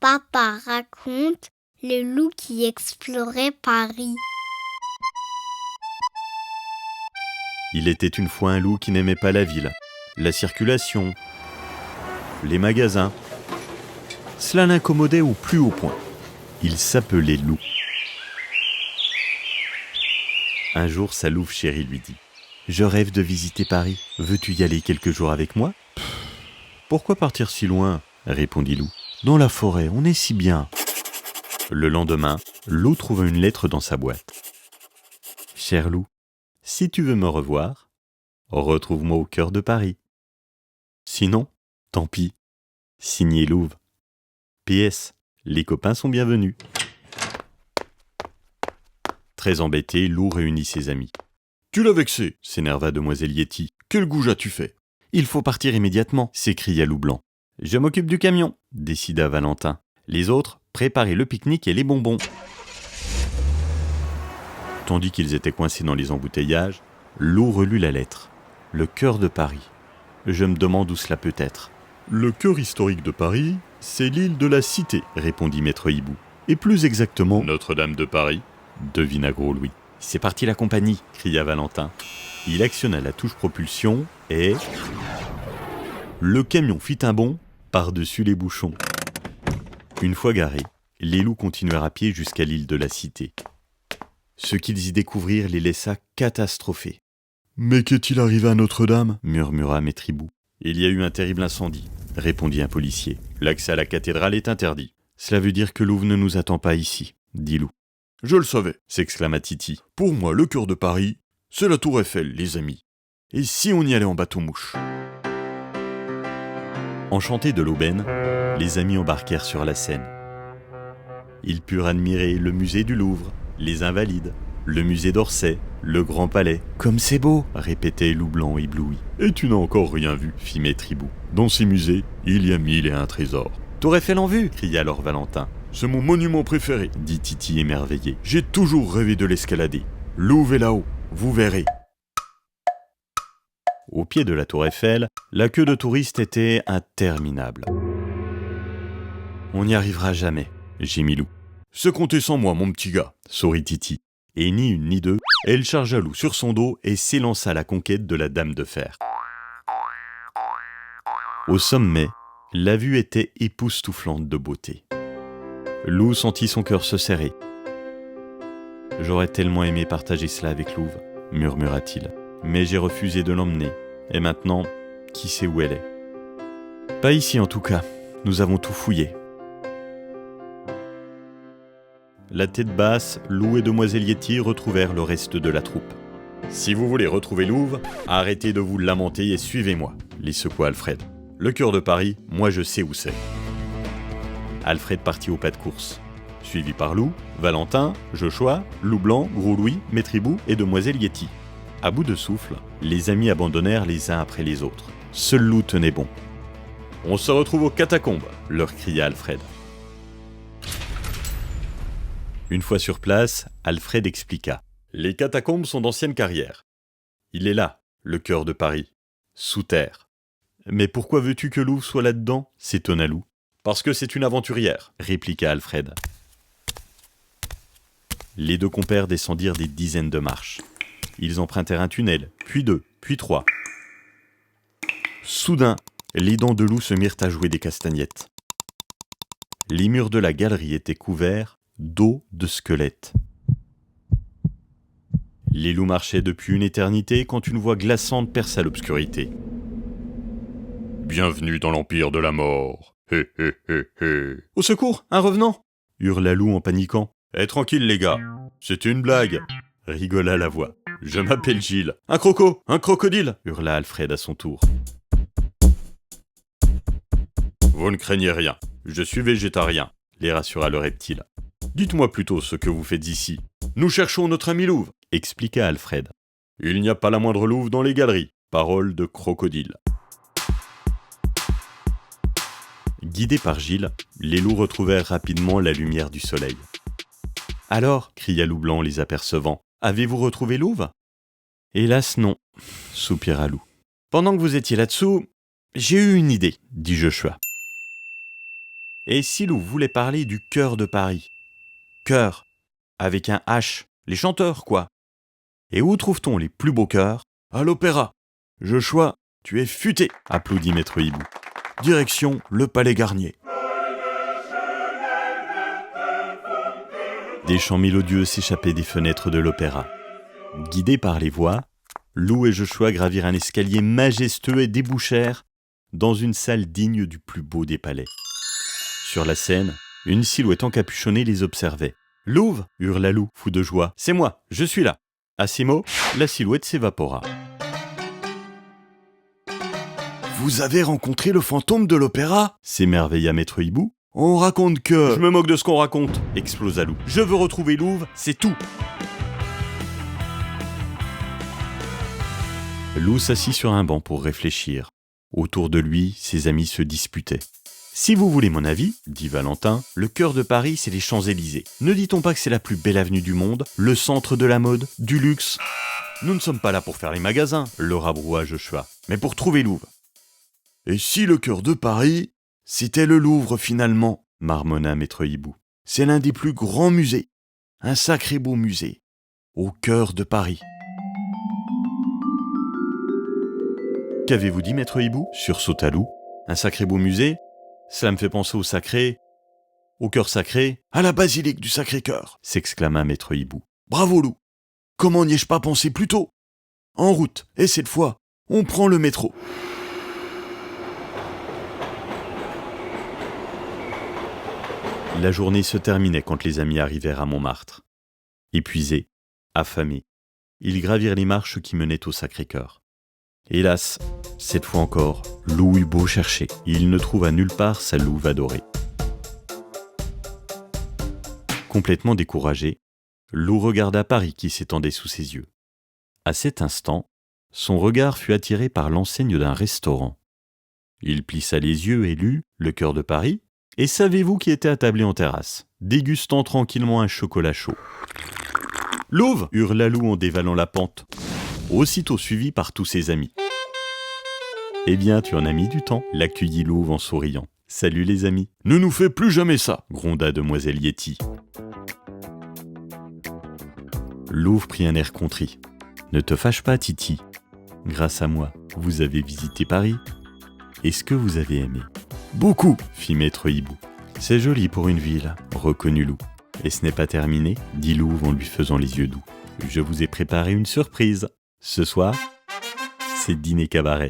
Papa raconte le loup qui explorait Paris. Il était une fois un loup qui n'aimait pas la ville, la circulation, les magasins. Cela l'incommodait au plus haut point. Il s'appelait Loup. Un jour, sa louve chérie lui dit « Je rêve de visiter Paris. Veux-tu y aller quelques jours avec moi ?»« Pourquoi partir si loin ?» répondit Loup. « Dans la forêt, on est si bien. » Le lendemain, Loup trouva une lettre dans sa boîte. « Cher Loup, si tu veux me revoir, retrouve-moi au cœur de Paris. Sinon, tant pis. Signé Louve. PS, les copains sont bienvenus. » Très embêté, Loup réunit ses amis. « Tu l'as vexé !» s'énerva demoiselle Yeti. « Quel goujat tu fais ?»« Il faut partir immédiatement !» s'écria Loup Blanc. « Je m'occupe du camion !» décida Valentin. Les autres, préparez le pique-nique et les bonbons. Tandis qu'ils étaient coincés dans les embouteillages, Loup relut la lettre. « Le cœur de Paris. Je me demande où cela peut être. »« Le cœur historique de Paris, c'est l'île de la Cité, » répondit Maître Hibou. « Et plus exactement, Notre-Dame de Paris, » devina Gros Louis. « C'est parti la compagnie !» cria Valentin. Il actionna la touche propulsion et... le camion fit un bond par-dessus les bouchons. Une fois garés, les loups continuèrent à pied jusqu'à l'île de la Cité. Ce qu'ils y découvrirent les laissa catastrophés. « Mais qu'est-il arrivé à Notre-Dame » murmura Maître Hibou. « Il y a eu un terrible incendie, » répondit un policier. « L'accès à la cathédrale est interdit. »« Cela veut dire que Louve ne nous attend pas ici, » dit Loup. « Je le savais, » s'exclama Titi. « Pour moi, le cœur de Paris, c'est la Tour Eiffel, les amis. Et si on y allait en bateau-mouche ?» Enchantés de l'aubaine, les amis embarquèrent sur la Seine. Ils purent admirer le musée du Louvre, les Invalides, le musée d'Orsay, le Grand Palais. « Comme c'est beau !» répétait Loup Blanc ébloui. « Et tu n'as encore rien vu !» fit Maître Hibou. « Dans ces musées, il y a 1001 trésors. »« Tour Eiffel en vue !» cria alors Valentin. « C'est mon monument préféré !» dit Titi émerveillé. « J'ai toujours rêvé de l'escalader. Louvre est là-haut, vous verrez !» Au pied de la Tour Eiffel, la queue de touristes était interminable. « On n'y arrivera jamais !» gémit Loup. « C'est compter sans moi, mon petit gars !» sourit Titi. Et ni une ni deux, elle chargea Loup sur son dos et s'élança à la conquête de la Dame de Fer. Au sommet, la vue était époustouflante de beauté. Loup sentit son cœur se serrer. « J'aurais tellement aimé partager cela avec Louve, » murmura-t-il. « Mais j'ai refusé de l'emmener. Et maintenant, qui sait où elle est ? Pas ici en tout cas, nous avons tout fouillé. » La tête basse, Loup et demoiselle Yeti retrouvèrent le reste de la troupe. « Si vous voulez retrouver Louve, arrêtez de vous lamenter et suivez-moi, » les secoua Alfred. « Le cœur de Paris, moi je sais où c'est. » Alfred partit au pas de course, suivi par Loup, Valentin, Joshua, Loup Blanc, Gros Louis, Maître Hibou et demoiselle Yeti. À bout de souffle, les amis abandonnèrent les uns après les autres. Seul Loup tenait bon. « On se retrouve aux catacombes !» leur cria Alfred. Une fois sur place, Alfred expliqua. « Les catacombes sont d'anciennes carrières. Il est là, le cœur de Paris, sous terre. »« Mais pourquoi veux-tu que Louve soit là-dedans » s'étonna Loup. « Parce que c'est une aventurière » répliqua Alfred. Les deux compères descendirent des dizaines de marches. Ils empruntèrent un tunnel, puis deux, puis trois. Soudain, les dents de Loup se mirent à jouer des castagnettes. Les murs de la galerie étaient couverts d'os de squelettes. Les loups marchaient depuis une éternité quand une voix glaçante perça l'obscurité. « Bienvenue dans l'Empire de la Mort. Hé hé hé hé. »« Au secours, un revenant !» hurla Loup en paniquant. « Eh tranquille les gars, c'était une blague !» rigola la voix. « Je m'appelle Gilles. »« Un crocodile !» hurla Alfred à son tour. « Vous ne craignez rien, je suis végétarien !» les rassura le reptile. « Dites-moi plutôt ce que vous faites ici. Nous cherchons notre ami Louve !» expliqua Alfred. « Il n'y a pas la moindre louve dans les galeries. Parole de crocodile. » Guidés par Gilles, les loups retrouvèrent rapidement la lumière du soleil. « Alors » cria Loup Blanc les apercevant. « Avez-vous retrouvé Louve ?»« Hélas non » soupira Loup. « Pendant que vous étiez là-dessous, j'ai eu une idée » dit Joshua. Et si Lou voulait parler du cœur de Paris? Cœur, avec un H, les chanteurs, quoi. Et où trouve-t-on les plus beaux chœurs? À l'opéra. Joshua, tu es futé, applaudit Maître Hibou. Direction le Palais Garnier. Des chants mélodieux s'échappaient des fenêtres de l'opéra. Guidés par les voix, Lou et Joshua gravirent un escalier majestueux et débouchèrent dans une salle digne du plus beau des palais. Sur la scène, une silhouette encapuchonnée les observait. « Louve !» hurla Lou, fou de joie. « C'est moi, je suis là !» À ces mots, la silhouette s'évapora. « Vous avez rencontré le fantôme de l'opéra ?» s'émerveilla Maître Hibou. « On raconte que... »« Je me moque de ce qu'on raconte !» explosa Lou. « Je veux retrouver Louve, c'est tout !» Lou s'assit sur un banc pour réfléchir. Autour de lui, ses amis se disputaient. « Si vous voulez mon avis, dit Valentin, le cœur de Paris, c'est les Champs-Élysées. Ne dit-on pas que c'est la plus belle avenue du monde, le centre de la mode, du luxe ? Nous ne sommes pas là pour faire les magasins, le rabroua Joshua, mais pour trouver Louve. »« Et si le cœur de Paris, c'était le Louvre finalement, marmonna Maître Hibou. C'est l'un des plus grands musées, un sacré beau musée, au cœur de Paris. » Qu'avez-vous dit, Maître Hibou ? Sursauta Lou. Un sacré beau musée ? Cela me fait penser au sacré, au cœur sacré, à la basilique du Sacré-Cœur, s'exclama Maître Hibou. Bravo Lou, comment n'y ai-je pas pensé plus tôt ? En route, et cette fois, on prend le métro. La journée se terminait quand les amis arrivèrent à Montmartre. Épuisés, affamés, ils gravirent les marches qui menaient au Sacré-Cœur. Hélas, cette fois encore, Lou eut beau chercher, il ne trouva nulle part sa louve adorée. Complètement découragé, Lou regarda Paris qui s'étendait sous ses yeux. À cet instant, son regard fut attiré par l'enseigne d'un restaurant. Il plissa les yeux et lut « Le cœur de Paris » et savez-vous qui était attablé en terrasse, dégustant tranquillement un chocolat chaud. « Louve !» hurla Lou en dévalant la pente, aussitôt suivi par tous ses amis. « Eh bien, tu en as mis du temps » l'accueillit Louve en souriant. « Salut les amis !»« Ne nous fais plus jamais ça !» gronda demoiselle Yeti. Louve prit un air contrit. « Ne te fâche pas, Titi. Grâce à moi, vous avez visité Paris. Est-ce que vous avez aimé ?»« Beaucoup !» fit Maître Hibou. « C'est joli pour une ville, » reconnut Lou. « Et ce n'est pas terminé ?» dit Louve en lui faisant les yeux doux. « Je vous ai préparé une surprise. Ce soir, c'est dîner cabaret. »